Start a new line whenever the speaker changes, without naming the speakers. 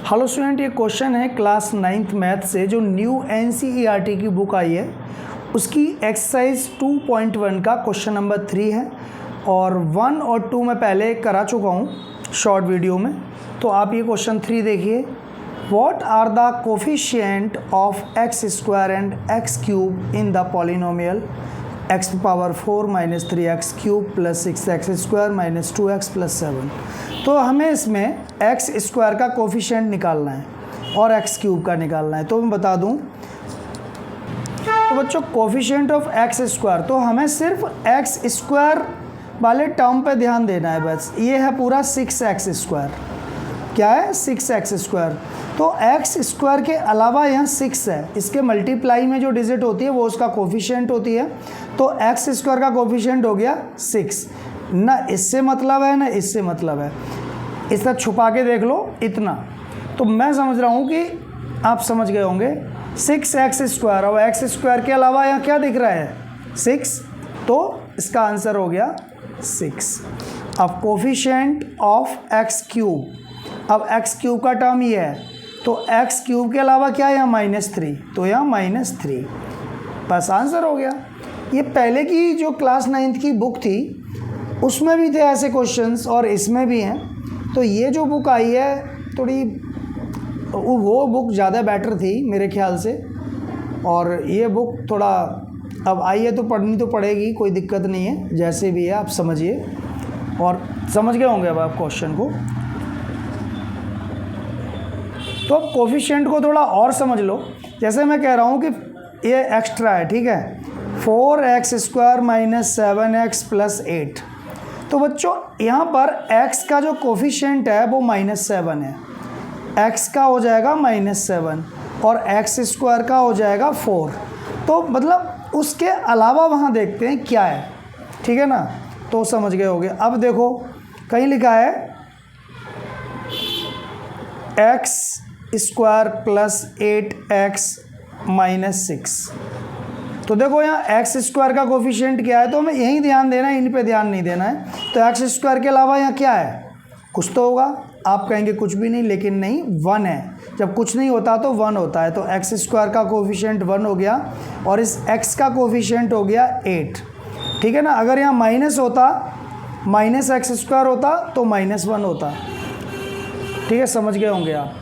Hello student, ये question है class 9th math से जो न्यू NCERT की बुक आई है उसकी एक्सरसाइज 2.1 का क्वेश्चन नंबर 3 है और 1 और 2 मैं पहले करा चुका हूँ शॉर्ट वीडियो में। तो आप ये क्वेश्चन 3 देखिए। What are the coefficient of x square and x cube in the polynomial x power 4 minus 3x cube plus 6x square minus 2x plus 7। तो हमें इसमें x स्क्वायर का कोफिशिएंट निकालना है और x क्यूब का निकालना है। तो मैं बता दूं, तो बच्चों कोफिशिएंट ऑफ x स्क्वायर, तो हमें सिर्फ x स्क्वायर वाले टर्म पे ध्यान देना है बस। ये है पूरा 6x स्क्वायर। क्या है? 6x square. तो x स्क्वायर के अलावा यहाँ 6 है, इसके मल्टीप्लाई में जो डिजिट होती है वो उसका कोफिशिएंट होती है। तो x स्क्वायर का कोफिशिएंट हो गया 6। ना इससे मतलब है ना इससे मतलब है, इसका छुपा के देख लो इतना। तो मैं समझ रहा हूँ कि आप समझ गए होंगे। 6x स्क्वायर और x स्क्वायर के अलावा यहाँ क्या दिख रहा है? 6। तो इसका आंसर हो गया 6। अब कोफिशिएंट ऑफ x क्यूब, अब x क्यूब का टर्म ये है, तो x क्यूब के अलावा क्या है यहाँ? -3। तो यहाँ -3, बस आंसर हो गया। ये पहले की जो क्लास 9th की बुक थी उसमें भी थे ऐसे क्वेश्चंस और इसमें भी हैं। तो ये जो बुक आई है थोड़ी, वो बुक ज़्यादा बेटर थी मेरे ख्याल से, और ये बुक थोड़ा अब आई है तो पढ़नी तो पड़ेगी, कोई दिक्कत नहीं है, जैसे भी है आप समझिए। और समझ गए होंगे अब आप क्वेश्चन को। तो अब कोफिशिएंट को थोड़ा और समझ लो। जैसे मैं कह रहा हूँ कि ये एक्स्ट्रा है, ठीक है, 4x square minus 7x plus 8। तो बच्चों यहाँ पर x का जो कोफिशिएंट है वो -7 है, x का हो जाएगा -7 और x स्क्वायर का हो जाएगा 4। तो मतलब उसके अलावा वहाँ देखते हैं क्या है, ठीक है ना। तो समझ गए होगे। अब देखो कहीं लिखा है x square plus 8x minus 6। तो देखो यहाँ x स्क्वायर का कोफिशिएंट क्या है, तो हमें यहीं ध्यान देना है, इन पे ध्यान नहीं देना है। तो x स्क्वायर के अलावा यहाँ क्या है? कुछ तो होगा। आप कहेंगे कुछ भी नहीं, लेकिन नहीं, 1 है। जब कुछ नहीं होता तो 1 होता है। तो x स्क्वायर का कोफिशिएंट 1 हो गया और इस x का कोफिशिएंट हो गया 8, ठीक है ना। अगर यहाँ माइनस होता, -x स्क्वायर होता तो -1 होता, ठीक है, समझ गए होंगे आप।